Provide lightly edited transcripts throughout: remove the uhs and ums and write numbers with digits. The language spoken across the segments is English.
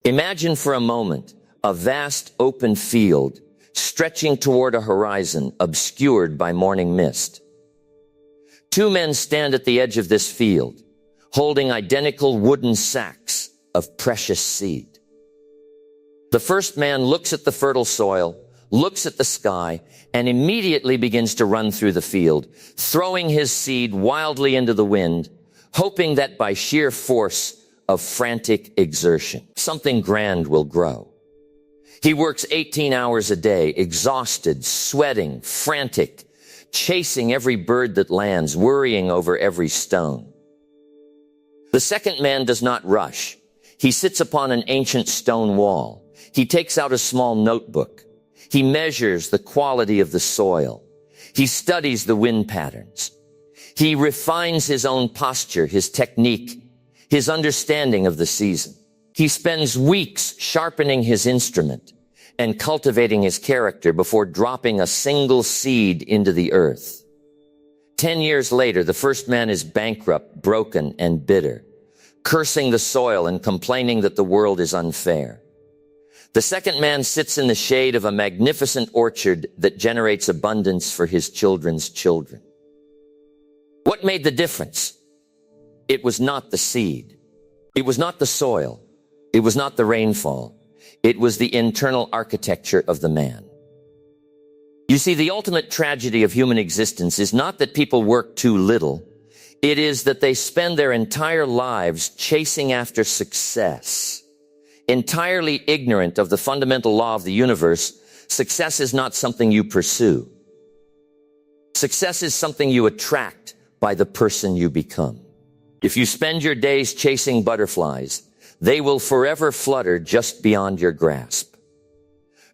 Imagine for a moment a vast open field stretching toward a horizon obscured by morning mist. Two men stand at the edge of this field, holding identical wooden sacks of precious seed. The first man looks at the fertile soil, looks at the sky, and immediately begins to run through the field, throwing his seed wildly into the wind, hoping that by sheer force of frantic exertion, something grand will grow. He works 18 hours a day, exhausted, sweating, frantic, chasing every bird that lands, worrying over every stone. The second man does not rush. He sits upon an ancient stone wall. He takes out a small notebook. He measures the quality of the soil. He studies the wind patterns. He refines his own posture, his technique, his understanding of the season. He spends weeks sharpening his instrument and cultivating his character before dropping a single seed into the earth. 10 years later, the first man is bankrupt, broken, and bitter, cursing the soil and complaining that the world is unfair. The second man sits in the shade of a magnificent orchard that generates abundance for his children's children. What made the difference? It was not the seed. It was not the soil. It was not the rainfall. It was the internal architecture of the man. You see, the ultimate tragedy of human existence is not that people work too little. It is that they spend their entire lives chasing after success. Entirely ignorant of the fundamental law of the universe, success is not something you pursue. Success is something you attract by the person you become. If you spend your days chasing butterflies, they will forever flutter just beyond your grasp.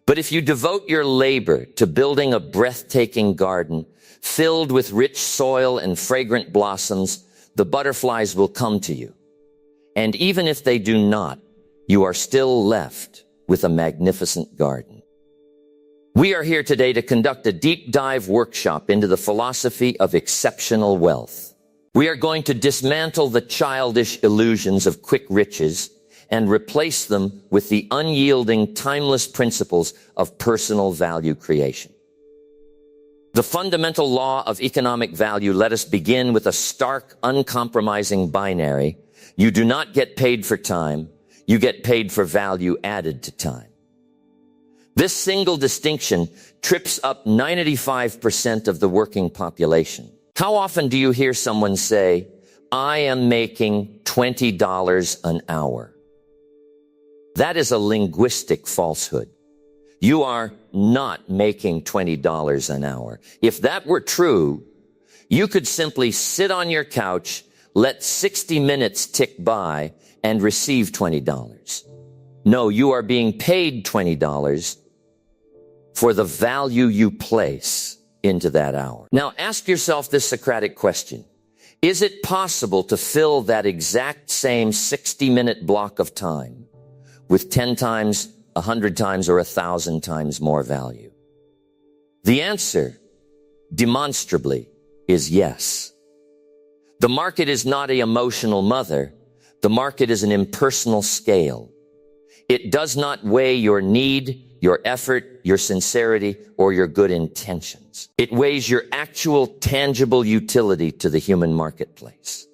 But if you devote your labor to building a breathtaking garden filled with rich soil and fragrant blossoms, the butterflies will come to you. And even if they do not, you are still left with a magnificent garden. We are here today to conduct a deep dive workshop into the philosophy of exceptional wealth. We are going to dismantle the childish illusions of quick riches and replace them with the unyielding, timeless principles of personal value creation. The fundamental law of economic value let us begin with a stark, uncompromising binary. You do not get paid for time. You get paid for value added to time. This single distinction trips up 95% of the working population. How often do you hear someone say, I am making $20 an hour? That is a linguistic falsehood. You are not making $20 an hour. If that were true, you could simply sit on your couch, let 60 minutes tick by, and receive $20. No, you are being paid $20 for the value you place into that hour. Now ask yourself this Socratic question. Is it possible to fill that exact same 60-minute block of time with 10 times, 100 times, or 1,000 times more value? The answer, demonstrably, is yes. The market is not an emotional mother. The market is an impersonal scale. It does not weigh your need, your effort, your sincerity, or your good intentions. It weighs your actual tangible utility to the human marketplace.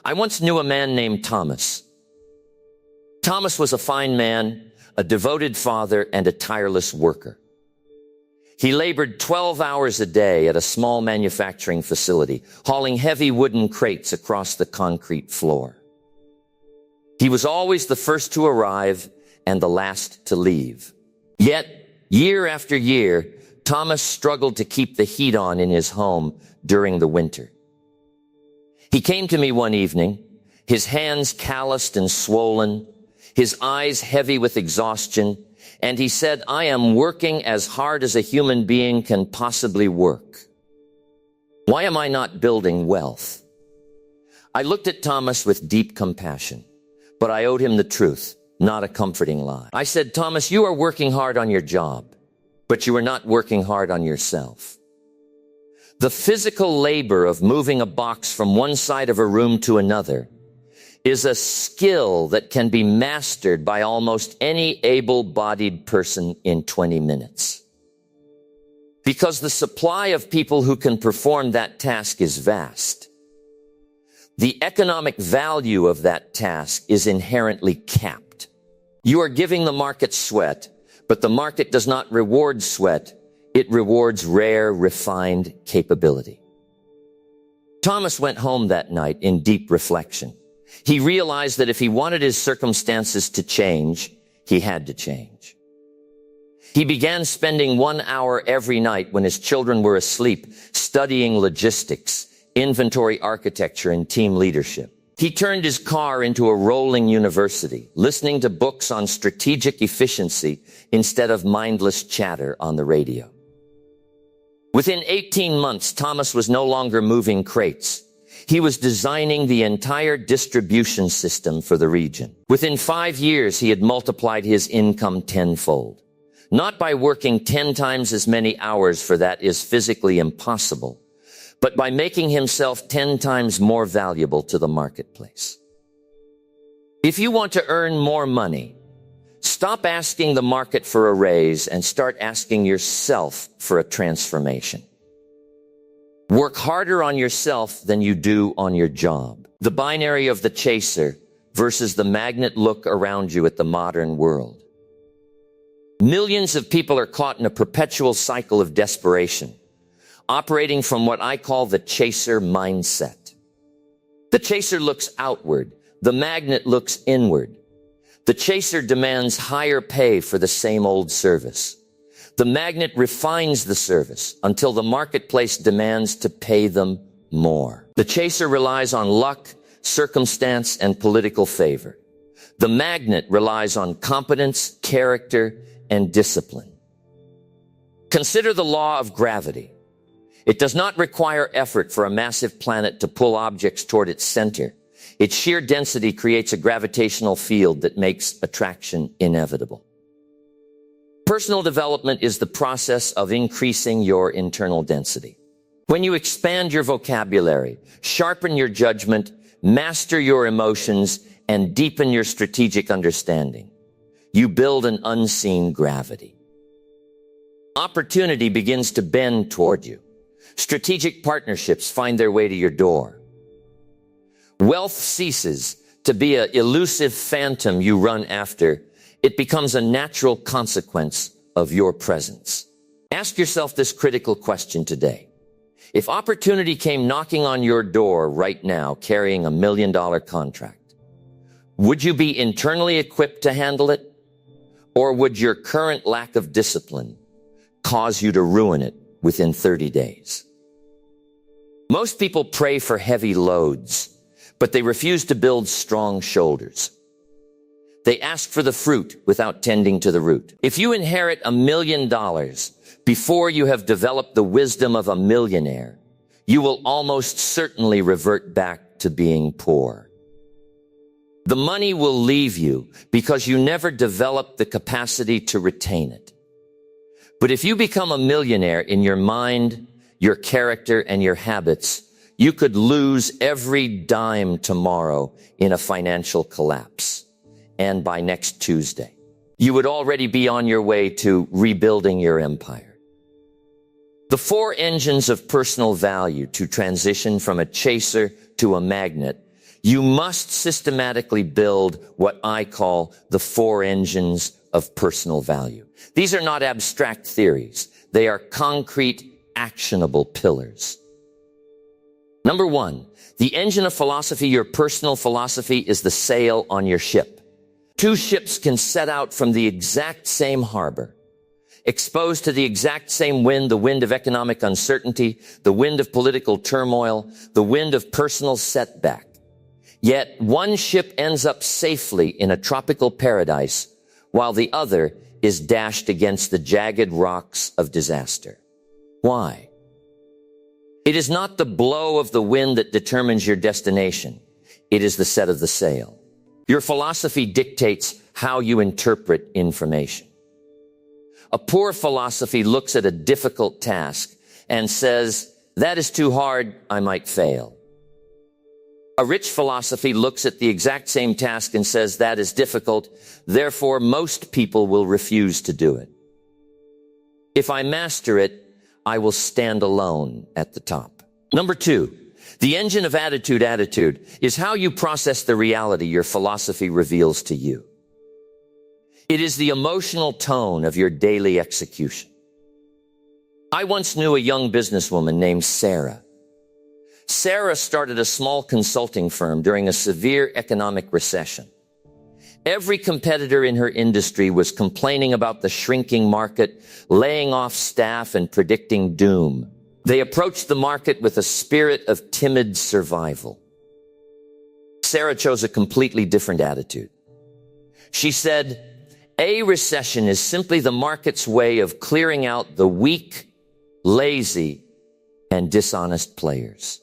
I once knew a man named Thomas. Thomas was a fine man, a devoted father, and a tireless worker. He labored 12 hours a day at a small manufacturing facility, hauling heavy wooden crates across the concrete floor. He was always the first to arrive and the last to leave. Yet, year after year, Thomas struggled to keep the heat on in his home during the winter. He came to me one evening, his hands calloused and swollen, his eyes heavy with exhaustion, and he said, I am working as hard as a human being can possibly work. Why am I not building wealth? I looked at Thomas with deep compassion, but I owed him the truth, not a comforting lie. I said, Thomas, you are working hard on your job, but you are not working hard on yourself. The physical labor of moving a box from one side of a room to another is a skill that can be mastered by almost any able-bodied person in 20 minutes. Because the supply of people who can perform that task is vast. The economic value of that task is inherently capped. You are giving the market sweat, but the market does not reward sweat. It rewards rare, refined capability. Thomas went home that night in deep reflection. He realized that if he wanted his circumstances to change, he had to change. He began spending 1 hour every night when his children were asleep, studying logistics, inventory architecture, and team leadership. He turned his car into a rolling university, listening to books on strategic efficiency instead of mindless chatter on the radio. Within 18 months, Thomas was no longer moving crates. He was designing the entire distribution system for the region. Within 5 years, he had multiplied his income tenfold. Not by working 10 times as many hours, for that is physically impossible, but by making himself 10 times more valuable to the marketplace. If you want to earn more money, stop asking the market for a raise and start asking yourself for a transformation. Work harder on yourself than you do on your job. The binary of the chaser versus the magnet look around you at the modern world. Millions of people are caught in a perpetual cycle of desperation, operating from what I call the chaser mindset. The chaser looks outward. The magnet looks inward. The chaser demands higher pay for the same old service. The magnet refines the service until the marketplace demands to pay them more. The chaser relies on luck, circumstance, and political favor. The magnet relies on competence, character, and discipline. Consider the law of gravity. It does not require effort for a massive planet to pull objects toward its center. Its sheer density creates a gravitational field that makes attraction inevitable. Personal development is the process of increasing your internal density. When you expand your vocabulary, sharpen your judgment, master your emotions, and deepen your strategic understanding, you build an unseen gravity. Opportunity begins to bend toward you. Strategic partnerships find their way to your door. Wealth ceases to be an elusive phantom you run after. It becomes a natural consequence of your presence. Ask yourself this critical question today. If opportunity came knocking on your door right now, carrying $1 million contract, would you be internally equipped to handle it? Or would your current lack of discipline cause you to ruin it within 30 days? Most people pray for heavy loads, but they refuse to build strong shoulders. They ask for the fruit without tending to the root. If you inherit $1 million before you have developed the wisdom of a millionaire, you will almost certainly revert back to being poor. The money will leave you because you never develop the capacity to retain it. But if you become a millionaire in your mind, your character, and your habits, you could lose every dime tomorrow in a financial collapse. And by next Tuesday, you would already be on your way to rebuilding your empire. The 4 engines of personal value to transition from a chaser to a magnet. You must systematically build what I call the 4 engines of personal value. These are not abstract theories. They are concrete, actionable pillars. Number 1, the engine of philosophy, your personal philosophy, is the sail on your ship. 2 ships can set out from the exact same harbor, exposed to the exact same wind, the wind of economic uncertainty, the wind of political turmoil, the wind of personal setback. Yet one ship ends up safely in a tropical paradise, while the other is dashed against the jagged rocks of disaster. Why? It is not the blow of the wind that determines your destination. It is the set of the sail. Your philosophy dictates how you interpret information. A poor philosophy looks at a difficult task and says, "That is too hard, I might fail." A rich philosophy looks at the exact same task and says that is difficult, therefore most people will refuse to do it. If I master it, I will stand alone at the top. Number 2, the engine of attitude is how you process the reality your philosophy reveals to you. It is the emotional tone of your daily execution. I once knew a young businesswoman named Sarah. Sarah started a small consulting firm during a severe economic recession. Every competitor in her industry was complaining about the shrinking market, laying off staff, and predicting doom. They approached the market with a spirit of timid survival. Sarah chose a completely different attitude. She said, "A recession is simply the market's way of clearing out the weak, lazy, and dishonest players.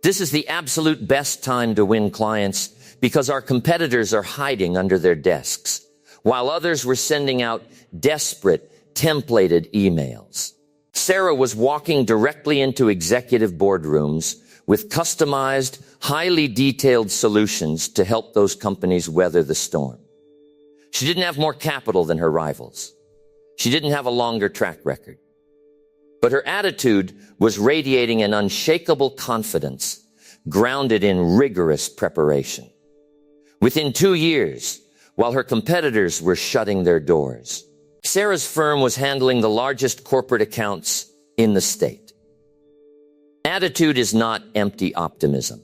This is the absolute best time to win clients because our competitors are hiding under their desks, while others were sending out desperate, templated emails." Sarah was walking directly into executive boardrooms with customized, highly detailed solutions to help those companies weather the storm. She didn't have more capital than her rivals. She didn't have a longer track record. But her attitude was radiating an unshakable confidence, grounded in rigorous preparation. Within 2 years, while her competitors were shutting their doors, Sarah's firm was handling the largest corporate accounts in the state. Attitude is not empty optimism.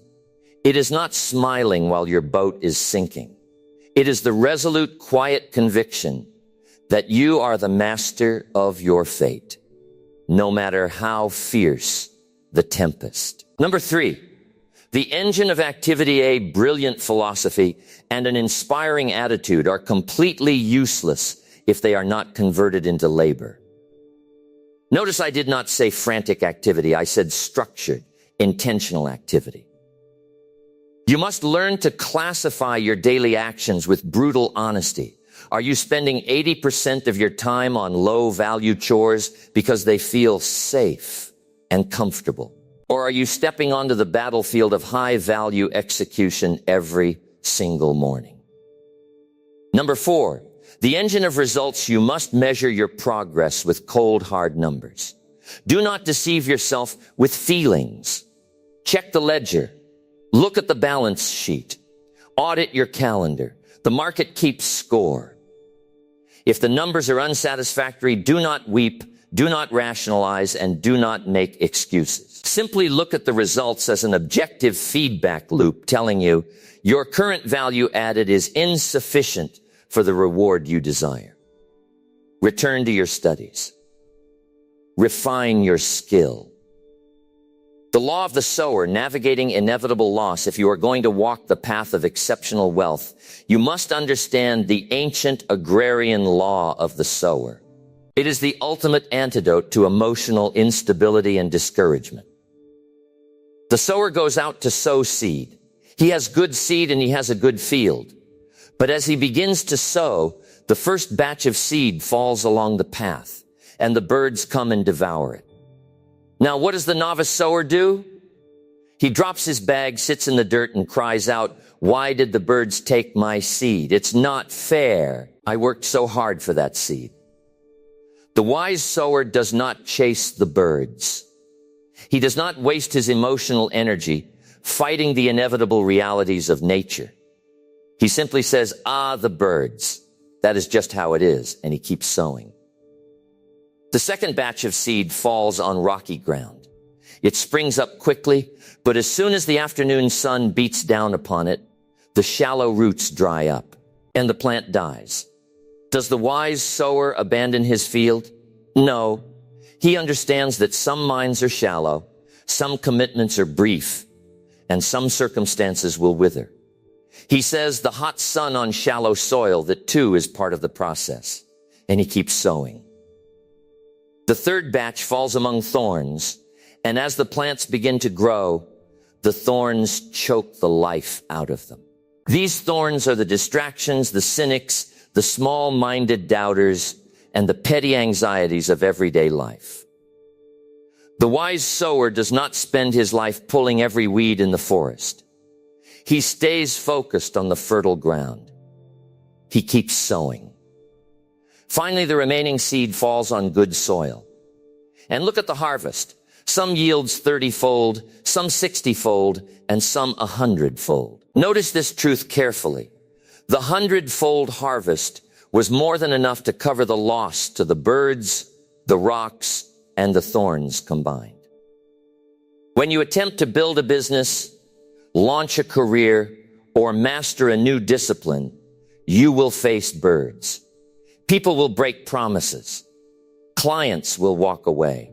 It is not smiling while your boat is sinking. It is the resolute, quiet conviction that you are the master of your fate, no matter how fierce the tempest. Number 3, the engine of activity, a brilliant philosophy, and an inspiring attitude are completely useless if they are not converted into labor. Notice I did not say frantic activity. I said structured, intentional activity. You must learn to classify your daily actions with brutal honesty. Are you spending 80% of your time on low-value chores because they feel safe and comfortable? Or are you stepping onto the battlefield of high-value execution every single morning? Number 4, the engine of results, you must measure your progress with cold, hard numbers. Do not deceive yourself with feelings. Check the ledger. Look at the balance sheet. Audit your calendar. The market keeps score. If the numbers are unsatisfactory, do not weep, do not rationalize, and do not make excuses. Simply look at the results as an objective feedback loop telling you your current value added is insufficient for the reward you desire. Return to your studies. Refine your skill. The law of the sower, navigating inevitable loss. If you are going to walk the path of exceptional wealth, you must understand the ancient agrarian law of the sower. It is the ultimate antidote to emotional instability and discouragement. The sower goes out to sow seed. He has good seed and he has a good field. But as he begins to sow, the first batch of seed falls along the path, and the birds come and devour it. Now, what does the novice sower do? He drops his bag, sits in the dirt, and cries out, "Why did the birds take my seed? It's not fair. I worked so hard for that seed." The wise sower does not chase the birds. He does not waste his emotional energy fighting the inevitable realities of nature. He simply says, the birds. That is just how it is, and he keeps sowing. The second batch of seed falls on rocky ground. It springs up quickly, but as soon as the afternoon sun beats down upon it, the shallow roots dry up, and the plant dies. Does the wise sower abandon his field? No. He understands that some minds are shallow, some commitments are brief, and some circumstances will wither. He says the hot sun on shallow soil, that too is part of the process, and he keeps sowing. The third batch falls among thorns, and as the plants begin to grow, the thorns choke the life out of them. These thorns are the distractions, the cynics, the small-minded doubters, and the petty anxieties of everyday life. The wise sower does not spend his life pulling every weed in the forest. He stays focused on the fertile ground. He keeps sowing. Finally, the remaining seed falls on good soil. And look at the harvest. Some yields 30-fold, some 60-fold, and some 100-fold. Notice this truth carefully. The 100-fold harvest was more than enough to cover the loss to the birds, the rocks, and the thorns combined. When you attempt to build a business, launch a career, or master a new discipline, you will face birds. People will break promises. Clients will walk away.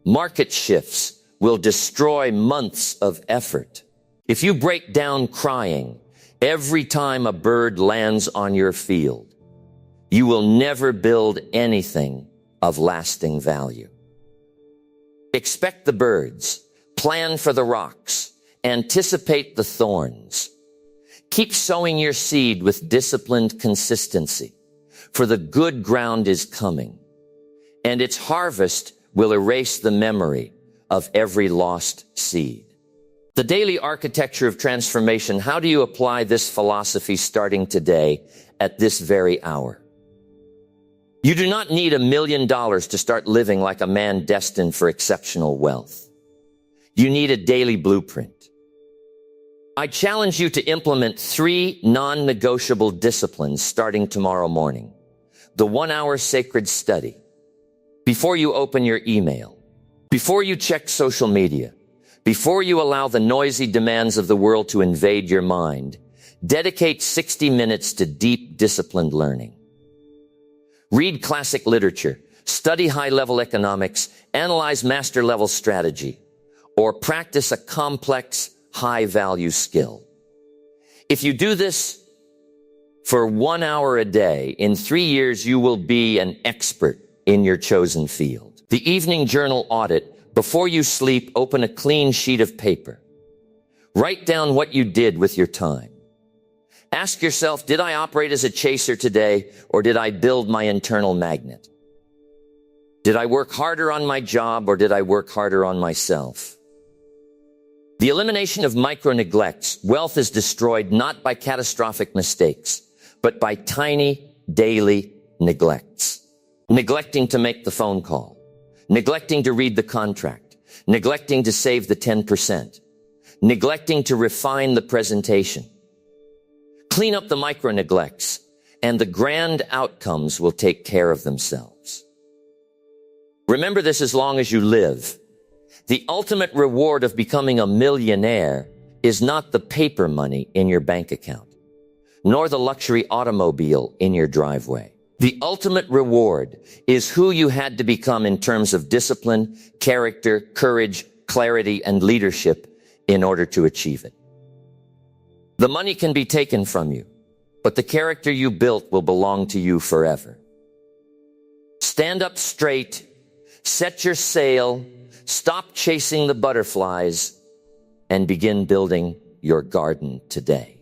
Market shifts will destroy months of effort. If you break down crying every time a bird lands on your field, you will never build anything of lasting value. Expect the birds, plan for the rocks, anticipate the thorns. Keep sowing your seed with disciplined consistency, for the good ground is coming, and its harvest will erase the memory of every lost seed. The daily architecture of transformation, how do you apply this philosophy starting today at this very hour? You do not need $1 million to start living like a man destined for exceptional wealth. You need a daily blueprint. I challenge you to implement 3 non-negotiable disciplines starting tomorrow morning. The 1-hour sacred study. Before you open your email, before you check social media, before you allow the noisy demands of the world to invade your mind, dedicate 60 minutes to deep, disciplined learning. Read classic literature, study high-level economics, analyze master-level strategy, or practice a complex, high-value skill. If you do this for 1 hour a day, in 3 years you will be an expert in your chosen field. The evening journal audit, before you sleep, open a clean sheet of paper. Write down what you did with your time. Ask yourself, did I operate as a chaser today, or did I build my internal magnet? Did I work harder on my job, or did I work harder on myself? The elimination of micro-neglects, wealth is destroyed not by catastrophic mistakes, but by tiny daily neglects. Neglecting to make the phone call, neglecting to read the contract, neglecting to save the 10%, neglecting to refine the presentation. Clean up the micro-neglects, and the grand outcomes will take care of themselves. Remember this as long as you live. The ultimate reward of becoming a millionaire is not the paper money in your bank account, nor the luxury automobile in your driveway. The ultimate reward is who you had to become in terms of discipline, character, courage, clarity, and leadership in order to achieve it. The money can be taken from you, but the character you built will belong to you forever. Stand up straight, set your sail, stop chasing the butterflies, and begin building your garden today.